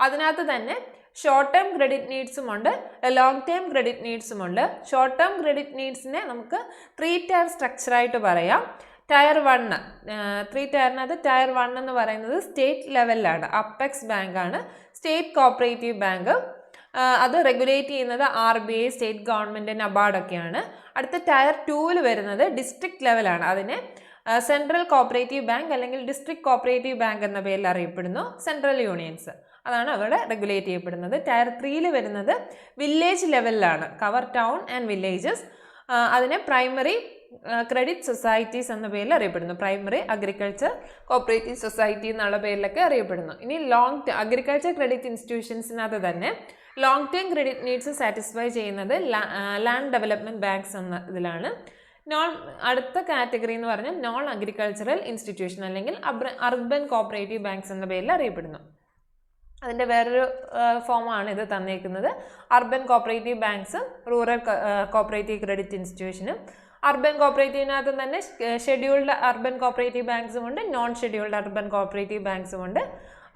അതിനകത്ത് തന്നെ ഷോർട്ട് ടേം ക്രെഡിറ്റ് നീഡ്സും ഉണ്ട്, ലോങ് ടേം ക്രെഡിറ്റ് നീഡ്സും ഉണ്ട്. ഷോർട്ട് ടേം ക്രെഡിറ്റ് നീഡ്സിനെ നമുക്ക് 3 ടയർ സ്ട്രക്ചറായിട്ട് പറയാം. ടയർ 1 3 ടയറിനകത്ത് ടയർ 1 എന്ന് പറയുന്നത് സ്റ്റേറ്റ് ലെവലിലാണ്. അപ്പെക്സ് ബാങ്കാണ് സ്റ്റേറ്റ് കോപ്പറേറ്റീവ് ബാങ്ക്. അത് റെഗുലേറ്റ് ചെയ്യുന്നത് RBI, സ്റ്റേറ്റ് ഗവൺമെൻറ്, നബാർഡൊക്കെയാണ്. അടുത്ത ടയർ 2 വരുന്നത് ഡിസ്ട്രിക്ട് ലെവലാണ്. അതിനെ സെൻട്രൽ കോപ്പറേറ്റീവ് ബാങ്ക് അല്ലെങ്കിൽ ഡിസ്ട്രിക്ട് കോപ്പറേറ്റീവ് ബാങ്ക് എന്ന പേരിൽ അറിയപ്പെടുന്നു. സെൻട്രൽ യൂണിയൻസ് അതാണ് അവിടെ റെഗുലേറ്റ് ചെയ്യപ്പെടുന്നത്. ടയർ 3 വരുന്നത് വില്ലേജ് ലെവലിലാണ്. Cover town and villages. അതിനെ പ്രൈമറി ക്രെഡിറ്റ് സൊസൈറ്റീസ് എന്ന പേരിൽ അറിയപ്പെടുന്നു. പ്രൈമറി അഗ്രികൾച്ചർ കോപ്പറേറ്റീവ് സൊസൈറ്റി എന്നുള്ള പേരിലൊക്കെ അറിയപ്പെടുന്നു. ഇനി അഗ്രികൾച്ചർ ക്രെഡിറ്റ് ഇൻസ്റ്റിറ്റ്യൂഷൻസിനകത്ത് തന്നെ long term credit needs satisfy ചെയ്യുന്നത് ലാൻഡ് ഡെവലപ്മെൻറ്റ് ബാങ്ക്സ് എന്ന ഇതിലാണ്. അടുത്ത കാറ്റഗറി എന്ന് പറഞ്ഞാൽ നോൺ അഗ്രികൾച്ചറൽ ഇൻസ്റ്റിറ്റ്യൂഷൻ അല്ലെങ്കിൽ അർബൻ കോപ്പറേറ്റീവ് ബാങ്ക്സ് എന്ന പേരിൽ അറിയപ്പെടുന്നു. അതിൻ്റെ വേറൊരു ഫോമാണ് ഇത് തന്നേക്കുന്നത്. അർബൻ കോപ്പറേറ്റീവ് ബാങ്ക്സും റൂറൽ കോപ്പറേറ്റീവ് ക്രെഡിറ്റ് ഇൻസ്റ്റിറ്റ്യൂഷനും. അർബൻ കോപ്പറേറ്റീവിനകത്ത് തന്നെ ഷെഡ്യൂൾഡ് അർബൻ കോപ്പറേറ്റീവ് ബാങ്ക്സും ഉണ്ട്, നോൺ ഷെഡ്യൂൾഡ് അർബൻ കോപ്പറേറ്റീവ് ബാങ്ക്സും ഉണ്ട്.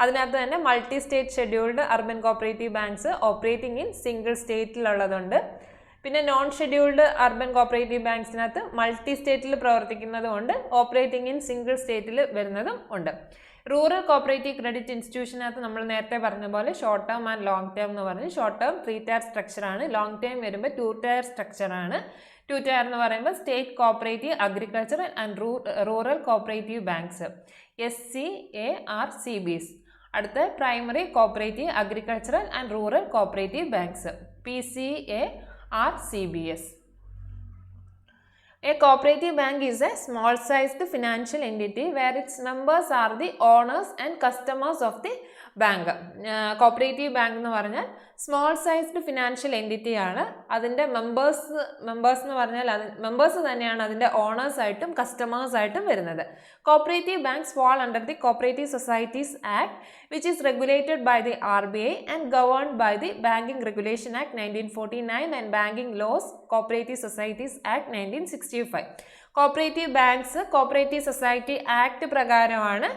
അതിനകത്ത് തന്നെ multi state scheduled urban cooperative banks operating in single സ്റ്റേറ്റിലുള്ളതുണ്ട്. പിന്നെ non scheduled urban cooperative ബാങ്ക്സിനകത്ത് multi സ്റ്റേറ്റിൽ പ്രവർത്തിക്കുന്നതും ഉണ്ട്, ഓപ്പറേറ്റിംഗ് ഇൻ സിംഗിൾ സ്റ്റേറ്റിൽ വരുന്നതും ഉണ്ട്. റൂറൽ കോപ്പറേറ്റീവ് ക്രെഡിറ്റ് ഇൻസ്റ്റിറ്റ്യൂഷനകത്ത് നമ്മൾ നേരത്തെ പറഞ്ഞ പോലെ short term and long term എന്ന് പറഞ്ഞ് ഷോർട്ട് ടേം 3 ടയർ സ്ട്രക്ചറാണ്. ലോങ് ടേം വരുമ്പോൾ 2 ടയർ സ്ട്രക്ചറാണ്. 2 ടയർ എന്ന് പറയുമ്പോൾ state cooperative agriculture and rural cooperative banks SCARCBs. അടുത്ത primary cooperative agricultural and rural cooperative banks PCARCBs. A cooperative bank is a small-sized financial entity where its members are the owners and customers of the bank. Cooperative bank എന്ന് പറഞ്ഞാൽ small sized financial entity ആണ്. അതിൻ്റെ members എന്ന് പറഞ്ഞാൽ members തന്നെയാണ് അതിൻ്റെ ഓണേഴ്സായിട്ടും കസ്റ്റമേഴ്സായിട്ടും വരുന്നത്. Cooperative banks fall under the Cooperative Societies Act, which is regulated by the RBI and governed by the Banking Regulation Act 1949 and Banking Laws Cooperative Societies Act 1965. Cooperative banks cooperative society act പ്രകാരമാണ്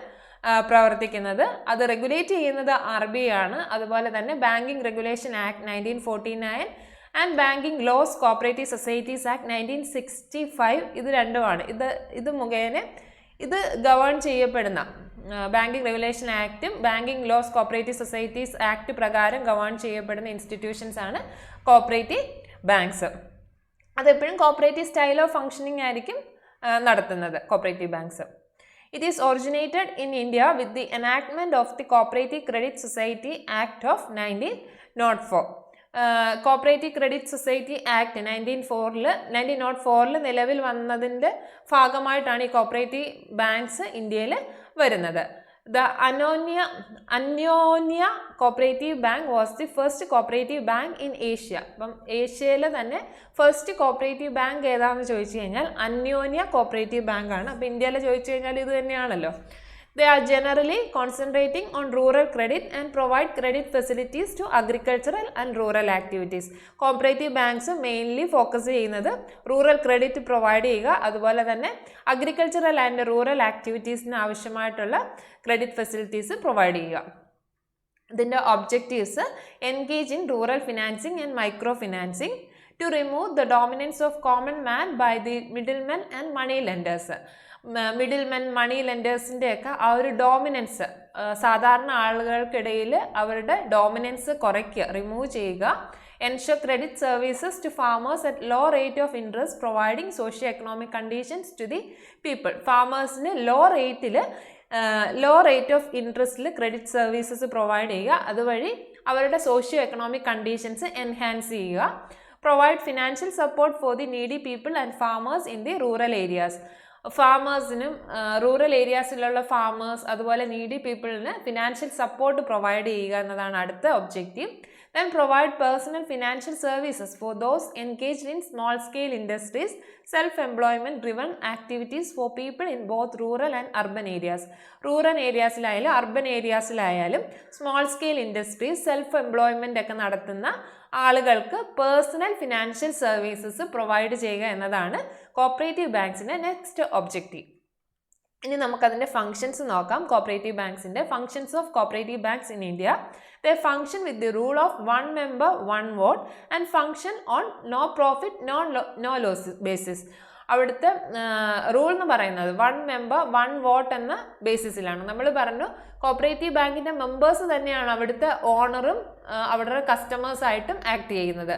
പ്രവർത്തിക്കുന്നത്. അത് regulate ചെയ്യുന്നത് RBI ആണ്. അതുപോലെ തന്നെ banking regulation act 1949 and banking laws cooperative societies act 1965 ഇത് രണ്ടുമാണ്. ഇത് മുഖേന ഇത് ഗവേൺ ചെയ്യപ്പെടുന്ന ബാങ്കിങ് റെഗുലേഷൻ ആക്റ്റും banking laws cooperative societies act പ്രകാരം ഗവേൺ ചെയ്യപ്പെടുന്ന ഇൻസ്റ്റിറ്റ്യൂഷൻസ് ആണ് കോപ്പറേറ്റീവ് ബാങ്ക്സ്. അതെപ്പോഴും കോപ്പറേറ്റീവ് സ്റ്റൈൽ ഓഫ് ഫങ്ഷനിങ് ആയിരിക്കും നടത്തുന്നത് cooperative banks. It is originated in India with the enactment of the Cooperative Credit Society Act of 1904. Cooperative credit society act 1904 നിലവിൽ വന്നതിൻ്റെ ഭാഗമായിട്ടാണ് ഈ കോപ്പറേറ്റീവ് ബാങ്ക്സ് ഇന്ത്യയിൽ വരുന്നത്. The Anyonya Cooperative Bank was the first cooperative bank in Asia. അപ്പം ഏഷ്യയിലെ തന്നെ first cooperative bank ഏതാണെന്ന് ചോദിച്ചു കഴിഞ്ഞാൽ അന്യോന്യ കോപ്പറേറ്റീവ് ബാങ്ക് ആണ്. അപ്പോൾ ഇന്ത്യയിൽ ചോദിച്ചു കഴിഞ്ഞാൽ ഇത് തന്നെയാണല്ലോ. They are generally concentrating on rural credit and provide credit facilities to agricultural and rural activities. Cooperative banks mainly focus ചെയ്യുന്നത് റൂറൽ ക്രെഡിറ്റ് പ്രൊവൈഡ് ചെയ്യുക, അതുപോലെ തന്നെ അഗ്രികൾച്ചറൽ ആൻഡ് റൂറൽ ആക്ടിവിറ്റീസിന് ആവശ്യമായിട്ടുള്ള ക്രെഡിറ്റ് ഫെസിലിറ്റീസ് പ്രൊവൈഡ് ചെയ്യുക. ഇതിൻ്റെ objectives engage in rural financing and micro financing, to remove the dominance of common man by the middlemen and money lenders. Middlemen money ലെൻഡേഴ്സിൻ്റെയൊക്കെ ആ ഒരു dominance സാധാരണ ആളുകൾക്കിടയിൽ അവരുടെ ഡോമിനൻസ് കുറയ്ക്കുക, റിമൂവ് ചെയ്യുക. Ensure credit services to farmers at low rate of interest providing socio economic conditions to the people. ഫാമേഴ്സിന് low rate of ഇൻട്രസ്റ്റിൽ ക്രെഡിറ്റ് സർവീസസ് പ്രൊവൈഡ് ചെയ്യുക, അതുവഴി അവരുടെ സോഷ്യോ എക്കണോമിക് കണ്ടീഷൻസ് എൻഹാൻസ് ചെയ്യുക. provide financial support for the needy people and farmers in the rural areas. ഫാമേഴ്സിനും rural ഏരിയാസിലുള്ള farmers അതുപോലെ needy പീപ്പിളിന് ഫിനാൻഷ്യൽ സപ്പോർട്ട് പ്രൊവൈഡ് ചെയ്യുക എന്നതാണ് അടുത്ത objective. Then provide personal financial services for those engaged in small scale industries, self-employment driven activities for people in both rural and urban areas. Rural ഏരിയാസിലായാലും urban ഏരിയാസിലായാലും small scale industries self employment ഒക്കെ നടത്തുന്ന ആളുകൾക്ക് personal financial services provide ചെയ്യുക എന്നതാണ് cooperative ബാങ്ക്സിൻ്റെ next objective. ഇനി നമുക്കതിൻ്റെ functions നോക്കാം. കോപ്പറേറ്റീവ് ബാങ്ക്സിൻ്റെ functions of cooperative banks in India. They function with the rule of one member, one vote and function on no profit, no loss basis. അവിടുത്തെ rule എന്ന് പറയുന്നത് 1 member 1 vote എന്ന ബേസിസിലാണ്. നമ്മൾ പറഞ്ഞു കോപ്പറേറ്റീവ് ബാങ്കിൻ്റെ മെമ്പേഴ്സ് തന്നെയാണ് അവിടുത്തെ ഓണറും അവരുടെ കസ്റ്റമേഴ്സായിട്ടും ആക്ട് ചെയ്യുന്നത്.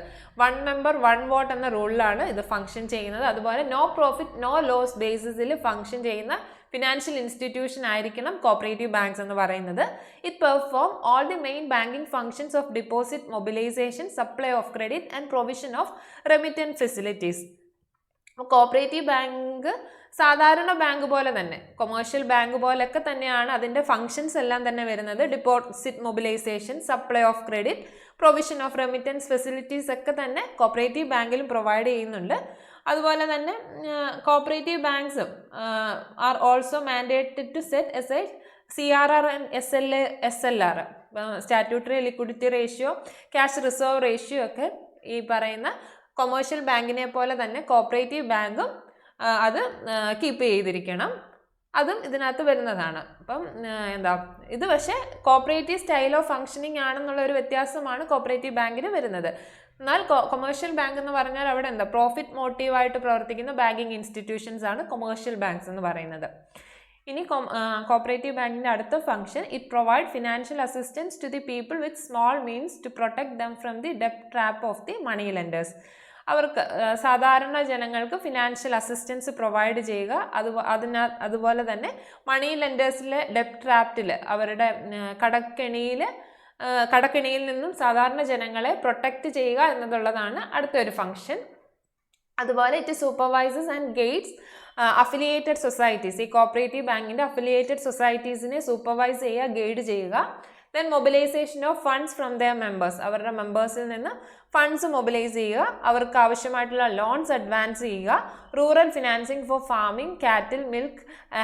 1 member 1 vote എന്ന റൂളിലാണ് ഇത് ഫങ്ഷൻ ചെയ്യുന്നത്. അതുപോലെ നോ പ്രോഫിറ്റ് നോ ലോസ് ബേസിസിൽ ഫങ്ഷൻ ചെയ്യുന്ന ഫിനാൻഷ്യൽ ഇൻസ്റ്റിറ്റ്യൂഷൻ ആയിരിക്കണം കോപ്പറേറ്റീവ് ബാങ്ക്സ് എന്ന് പറയുന്നത്. It perform all the main banking functions of deposit, mobilisation, supply of credit and provision of remittance facilities. Cooperative bank സാധാരണ ബാങ്ക് പോലെ തന്നെ കൊമേഴ്ഷ്യൽ ബാങ്ക് പോലൊക്കെ തന്നെയാണ് അതിൻ്റെ ഫങ്ഷൻസ് എല്ലാം തന്നെ വരുന്നത്. Deposit mobilisation, supply of credit, provision of remittance facilities ഒക്കെ തന്നെ കോപ്പറേറ്റീവ് ബാങ്കിലും പ്രൊവൈഡ് ചെയ്യുന്നുണ്ട്. അതുപോലെ തന്നെ കോപ്പറേറ്റീവ് ബാങ്ക്സും are also mandated to set aside CRR and SLR, statutory liquidity ratio, cash reserve ratio ഒക്കെ ഈ പറയുന്ന കൊമേഴ്ഷ്യൽ ബാങ്കിനെ പോലെ തന്നെ കോപ്പറേറ്റീവ് ബാങ്കും അത് കീപ്പ് ചെയ്തിരിക്കണം. അതും ഇതിനകത്ത് വരുന്നതാണ്. അപ്പം ഇത് പക്ഷേ കോപ്പറേറ്റീവ് സ്റ്റൈൽ ഓഫ് ഫങ്ഷനിങ് ആണെന്നുള്ള ഒരു വ്യത്യാസമാണ് കോപ്പറേറ്റീവ് ബാങ്കിന് വരുന്നത്. എന്നാൽ കൊമേഴ്ഷ്യൽ ബാങ്ക് എന്ന് പറഞ്ഞാൽ അവിടെ പ്രോഫിറ്റ് മോട്ടീവായിട്ട് പ്രവർത്തിക്കുന്ന ബാങ്കിങ് ഇൻസ്റ്റിറ്റ്യൂഷൻസ് ആണ് കൊമേഴ്ഷ്യൽ ബാങ്ക്സ് എന്ന് പറയുന്നത്. ഇനി കോപ്പറേറ്റീവ് ബാങ്കിൻ്റെ അടുത്ത function, it provide financial assistance to the people with small means to protect them from the ഡെപ്റ്റ് trap of the money lenders. അവർക്ക് സാധാരണ ജനങ്ങൾക്ക് ഫിനാൻഷ്യൽ അസിസ്റ്റൻസ് പ്രൊവൈഡ് ചെയ്യുക, അതുപോലെ തന്നെ മണി ലെൻഡേഴ്സിലെ ഡെപ്റ്റ് ട്രാപ്റ്റിൽ അവരുടെ കടക്കെണിയിൽ നിന്നും സാധാരണ ജനങ്ങളെ പ്രൊട്ടക്റ്റ് ചെയ്യുക എന്നതുള്ളതാണ് അടുത്തൊരു ഫംഗ്ഷൻ. അതുപോലെ it supervises and guides affiliated societies. ഈ കോപ്പറേറ്റീവ് ബാങ്കിൻ്റെ അഫിലിയേറ്റഡ് സൊസൈറ്റീസിനെ സൂപ്പർവൈസ് ചെയ്യുക, ഗൈഡ് ചെയ്യുക. Then mobilisation of funds from their members. അവരുടെ മെമ്പേഴ്സിൽ നിന്ന് ഫണ്ട്സ് മൊബിലൈസ് ചെയ്യുക, അവർക്ക് ആവശ്യമായിട്ടുള്ള ലോൺസ് അഡ്വാൻസ് ചെയ്യുക. Rural financing for farming, cattle, milk,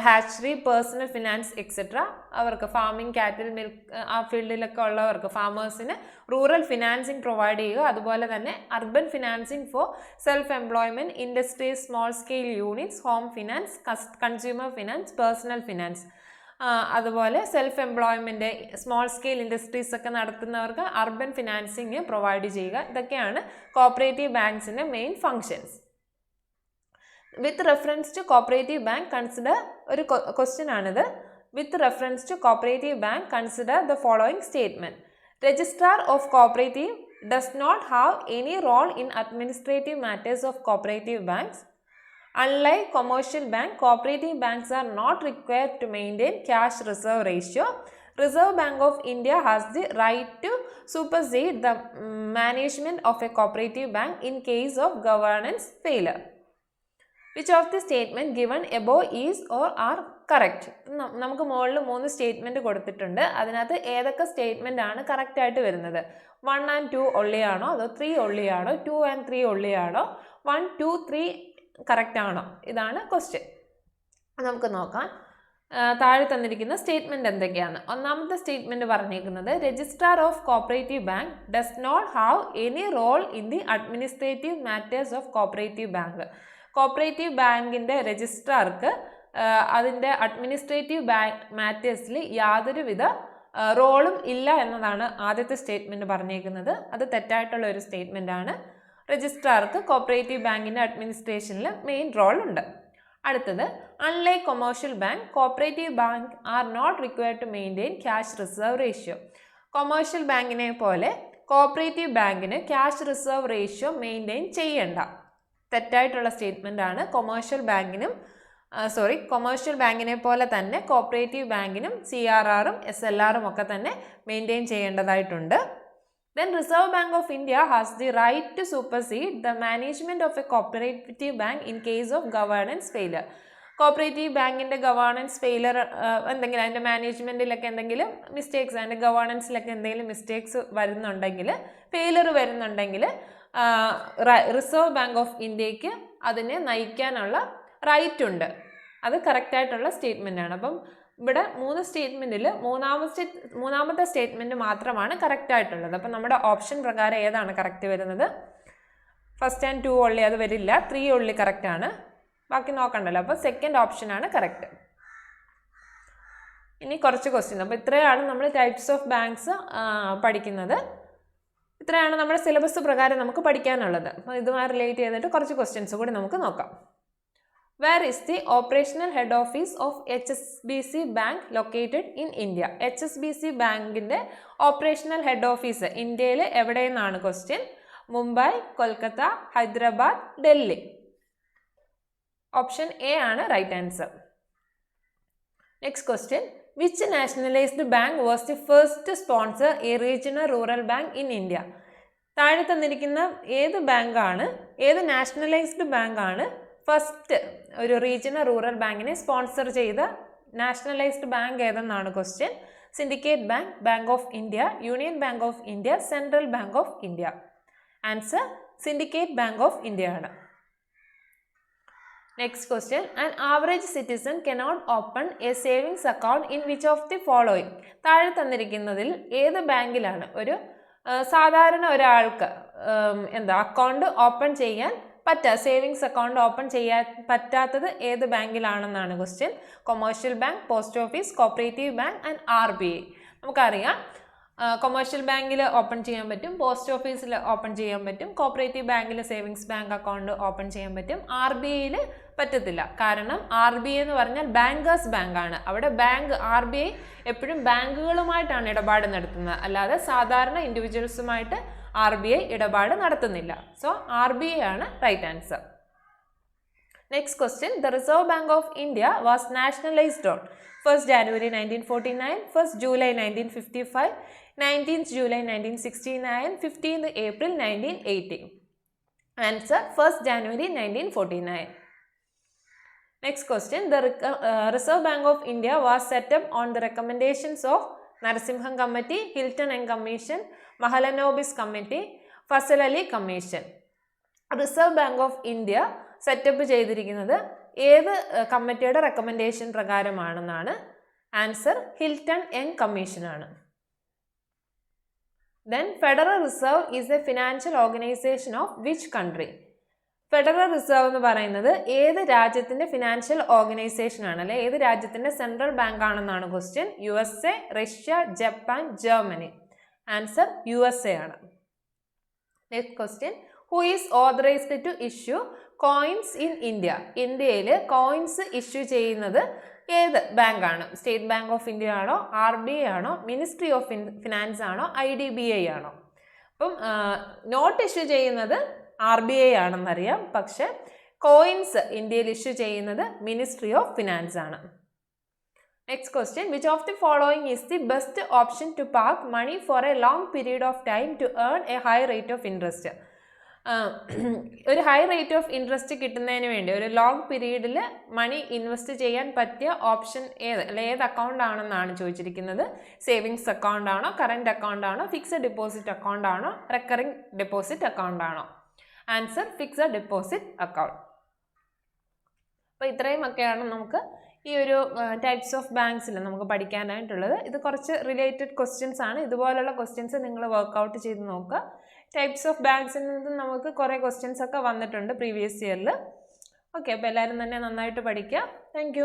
hatchery, personal finance etcetera. അവർക്ക് ഫാമിംഗ്, കാറ്റിൽ, മിൽക്ക് ആ ഫീൽഡിലൊക്കെ ഉള്ളവർക്ക് ഫാമേഴ്സിന് റൂറൽ ഫിനാൻസിങ് പ്രൊവൈഡ് ചെയ്യുക. അതുപോലെ തന്നെ urban financing for self employment, industries, small scale units, home finance, consumer finance, personal finance. അതുപോലെ self employment, small scale industries ഒക്കെ നടത്തുന്നവർക്ക് അർബൻ ഫിനാൻസിങ് പ്രൊവൈഡ് ചെയ്യുക. ഇതൊക്കെയാണ് കോപ്പറേറ്റീവ് ബാങ്ക്സിൻ്റെ main functions. With reference to cooperative bank consider, ഒരു question ആണിത്. With reference to cooperative bank consider the following statement. Registrar of cooperative does not have any role in administrative matters of cooperative banks. Unlike commercial bank, cooperative banks are not required to maintain cash reserve ratio. Reserve Bank of India has the right to supersede the management of a cooperative bank in case of governance failure. Which of the statement given above is or are correct? നമുക്ക് മുകളിൽ 3 statement കൊടുത്തിട്ടുണ്ട്. അതിനകത്ത് ഏതൊക്കെ statement ആണ് correct ആയിട്ട് വരുന്നത്? 1 and 2 only ആണോ, അതോ 3 ഒള്ളി ആണോ, 2 and 3 ഒള്ളി ആണോ, 1, 2, 3 കറക്റ്റ് ആണോ? ഇതാണ് ക്വസ്റ്റ്യൻ. നമുക്ക് നോക്കാം താഴെ തന്നിരിക്കുന്ന സ്റ്റേറ്റ്മെൻറ്റ് എന്തൊക്കെയാണ്. ഒന്നാമത്തെ സ്റ്റേറ്റ്മെൻറ്റ് പറഞ്ഞേക്കുന്നത്, registrar of cooperative bank does not have any role in the administrative matters of cooperative bank. Cooperative ബാങ്കിൻ്റെ രജിസ്ട്രാർക്ക് അതിൻ്റെ അഡ്മിനിസ്ട്രേറ്റീവ് മാറ്റേഴ്സിൽ യാതൊരുവിധ റോളും ഇല്ല എന്നതാണ് ആദ്യത്തെ സ്റ്റേറ്റ്മെൻറ്റ് പറഞ്ഞേക്കുന്നത്. അത് തെറ്റായിട്ടുള്ള ഒരു സ്റ്റേറ്റ്മെൻ്റ് ആണ്. രജിസ്ട്രാർക്ക് കോപ്പറേറ്റീവ് ബാങ്കിൻ്റെ അഡ്മിനിസ്ട്രേഷനിൽ മെയിൻ റോൾ ഉണ്ട്. അടുത്തത്, unlike commercial bank, cooperative bank are not required to maintain cash reserve ratio. Commercial ബാങ്കിനെ പോലെ കോപ്പറേറ്റീവ് ബാങ്കിന് ക്യാഷ് റിസർവ് റേഷ്യോ മെയിൻറ്റെയിൻ ചെയ്യേണ്ട. തെറ്റായിട്ടുള്ള സ്റ്റേറ്റ്മെൻ്റ് ആണ്. കൊമേഴ്ഷ്യൽ ബാങ്കിനെ പോലെ തന്നെ കോപ്പറേറ്റീവ് ബാങ്കിനും CRR ഉം SLR ഉം ഒക്കെ തന്നെ മെയിൻറ്റെയിൻ ചെയ്യേണ്ടതായിട്ടുണ്ട്. Then Reserve Bank of India has the right to supersede the management of a cooperative bank in case of governance failure. Cooperative ബാങ്കിൻ്റെ ഗവേണൻസ് ഫെയിലർ എന്തെങ്കിലും അതിൻ്റെ മാനേജ്മെൻറ്റിലൊക്കെ എന്തെങ്കിലും മിസ്റ്റേക്സ് അതിൻ്റെ ഗവേണൻസിലൊക്കെ എന്തെങ്കിലും മിസ്റ്റേക്സ് വരുന്നുണ്ടെങ്കിൽ ഫെയിലർ വരുന്നുണ്ടെങ്കിൽ റിസർവ് ബാങ്ക് ഓഫ് ഇന്ത്യക്ക് അതിനെ നയിക്കാനുള്ള റൈറ്റ് ഉണ്ട്. അത് കറക്റ്റായിട്ടുള്ള സ്റ്റേറ്റ്മെൻറ്റാണ്. അപ്പം ഇവിടെ 3 സ്റ്റേറ്റ്മെൻറ്റിൽ മൂന്നാമത്തെ സ്റ്റേറ്റ്മെൻറ്റ് മാത്രമാണ് കറക്റ്റായിട്ടുള്ളത്. അപ്പം നമ്മുടെ ഓപ്ഷൻ പ്രകാരം ഏതാണ് കറക്റ്റ് വരുന്നത്? 1 and 2 ഉള്ളി അത് വരില്ല, 3 ഉള്ളി കറക്റ്റാണ്, ബാക്കി നോക്കണ്ടല്ലോ. അപ്പോൾ സെക്കൻഡ് ഓപ്ഷനാണ് കറക്റ്റ്. ഇനി കുറച്ച് ക്വസ്റ്റ്യൻ. അപ്പോൾ ഇത്രയാണ് നമ്മൾ ടൈപ്സ് ഓഫ് ബാങ്ക്സ് പഠിക്കുന്നത്. ഇത്രയാണ് നമ്മുടെ സിലബസ് പ്രകാരം നമുക്ക് പഠിക്കാനുള്ളത്. അപ്പോൾ ഇതുമായി റിലേറ്റ് ചെയ്തിട്ട് കുറച്ച് ക്വസ്റ്റ്യൻസ് കൂടി നമുക്ക് നോക്കാം. Where is the operational head office of HSBC Bank located in India? HSBC ബാങ്കിൻ്റെ ഓപ്പറേഷണൽ ഹെഡ് ഓഫീസ് ഇന്ത്യയിൽ എവിടെയെന്നാണ് question. Mumbai, Kolkata, Hyderabad, Delhi. Option A ആണ് right answer. Next question. Which nationalised bank was the first sponsor a regional rural bank in India? താഴെ തന്നിരിക്കുന്ന ഏത് ബാങ്കാണ്, ഏത് nationalised ബാങ്കാണ് ഫസ്റ്റ് ഒരു റീജിയണൽ റൂറൽ ബാങ്കിനെ സ്പോൺസർ ചെയ്ത നാഷണലൈസ്ഡ് ബാങ്ക് ഏതെന്നാണ് question. Syndicate bank, bank of India, union bank of India, central bank of India. Answer syndicate bank of India ആണ്. Next question. An average citizen cannot open a savings account in which of the following? താഴെ തന്നിരിക്കുന്നതിൽ ഏത് ബാങ്കിലാണ് ഒരു സാധാരണ ഒരാൾക്ക് account open ചെയ്യാൻ savings account open ചെയ്യാൻ പറ്റാത്തത് ഏത് ബാങ്കിലാണെന്നാണ് question. Commercial bank, post office, cooperative bank and RBI. നമുക്കറിയാം കൊമേഴ്ഷ്യൽ ബാങ്കിൽ ഓപ്പൺ ചെയ്യാൻ പറ്റും, പോസ്റ്റ് ഓഫീസിൽ ഓപ്പൺ ചെയ്യാൻ പറ്റും, കോപ്പറേറ്റീവ് ബാങ്കിൽ സേവിങ്സ് ബാങ്ക് അക്കൗണ്ട് ഓപ്പൺ ചെയ്യാൻ പറ്റും. RBIയിൽ പറ്റത്തില്ല. കാരണം RBI എന്ന് പറഞ്ഞാൽ ബാങ്കേഴ്സ് ബാങ്കാണ്. അവിടെ RBI എപ്പോഴും ബാങ്കുകളുമായിട്ടാണ് ഇടപാട് നടത്തുന്നത്, അല്ലാതെ സാധാരണ ഇൻഡിവിജ്വൽസുമായിട്ട് RBI ഇടപാട് നടത്തുന്നില്ല. സോ RBI ആണ് right answer. Next question. The reserve bank of India was nationalised on 1st January 1949, 1st July 1955, 19th July 1969, 15th April 1980. Answer 1st January 1949. Next question. The Reserve Bank of India was set up on the recommendations of Narasimhan Committee, Hilton and Commission, Mahalanobis Committee, Fasal Ali Commission. Reserve Bank of India set up ചെയ്തിരിക്കുന്നത് ഏത് കമ്മിറ്റിയുടെ recommendation പ്രകാരമാണെന്നാണ്. Answer Hilton Young കമ്മീഷനാണ്. Then federal reserve is a financial organisation of which country? Federal reserve എന്ന് പറയുന്നത് ഏത് രാജ്യത്തിൻ്റെ financial organisation ആണ്, അല്ലെ ഏത് രാജ്യത്തിൻ്റെ സെൻട്രൽ ബാങ്ക് ആണെന്നാണ് question. USA, Russia, Japan, Germany. Answer USA ആണ്. Next question. Who is authorised to issue coins in India? ഇന്ത്യയിൽ കോയിൻസ് ഇഷ്യൂ ചെയ്യുന്നത് ഏത് ബാങ്കാണ്? സ്റ്റേറ്റ് ബാങ്ക് ഓഫ് ഇന്ത്യ ആണോ, RBI ആണോ, മിനിസ്ട്രി ഓഫ് ഫിനാൻസ് ആണോ, IDBI ആണോ? അപ്പം നോട്ട് ഇഷ്യൂ ചെയ്യുന്നത് RBI ആണെന്നറിയാം, പക്ഷെ കോയിൻസ് ഇന്ത്യയിൽ ഇഷ്യൂ ചെയ്യുന്നത് മിനിസ്ട്രി ഓഫ് ഫിനാൻസ് ആണ്. Next question. Which of the following is the best option to park money for a long period of time to earn a high rate of interest? ഒരു high rate of interest കിട്ടുന്നതിന് വേണ്ടി ഒരു long പീരീഡിൽ മണി invest ചെയ്യാൻ പറ്റിയ option ഏത്, അല്ലെ ഏത് അക്കൗണ്ട് ആണെന്നാണ് ചോദിച്ചിരിക്കുന്നത്. സേവിങ്സ് അക്കൗണ്ട് ആണോ, കറണ്ട് അക്കൗണ്ട് ആണോ, ഫിക്സഡ് ഡെപ്പോസിറ്റ് അക്കൗണ്ട് ആണോ, റെക്കറിംഗ് ഡെപ്പോസിറ്റ് അക്കൗണ്ട് ആണോ? Answer fixed deposit account. അപ്പോൾ ഇത്രയുമൊക്കെയാണ് നമുക്ക് ഈ ഒരു ടൈപ്സ് ഓഫ് ബാങ്ക്സിൽ നമുക്ക് പഠിക്കാനായിട്ടുള്ളത്. ഇത് കുറച്ച് റിലേറ്റഡ് ക്വസ്റ്റ്യൻസ് ആണ്. ഇതുപോലുള്ള ക്വസ്റ്റ്യൻസ് നിങ്ങൾ വർക്കൗട്ട് ചെയ്ത് നോക്കുക. ടൈപ്സ് ഓഫ് ബാങ്ക്സിൽ നിന്ന് നമുക്ക് കുറേ ക്വസ്റ്റ്യൻസ് ഒക്കെ വന്നിട്ടുണ്ട് പ്രീവിയസ് ഇയറിൽ. ഓക്കെ, അപ്പോൾ എല്ലാവരും തന്നെ നന്നായിട്ട് പഠിക്കുക. താങ്ക്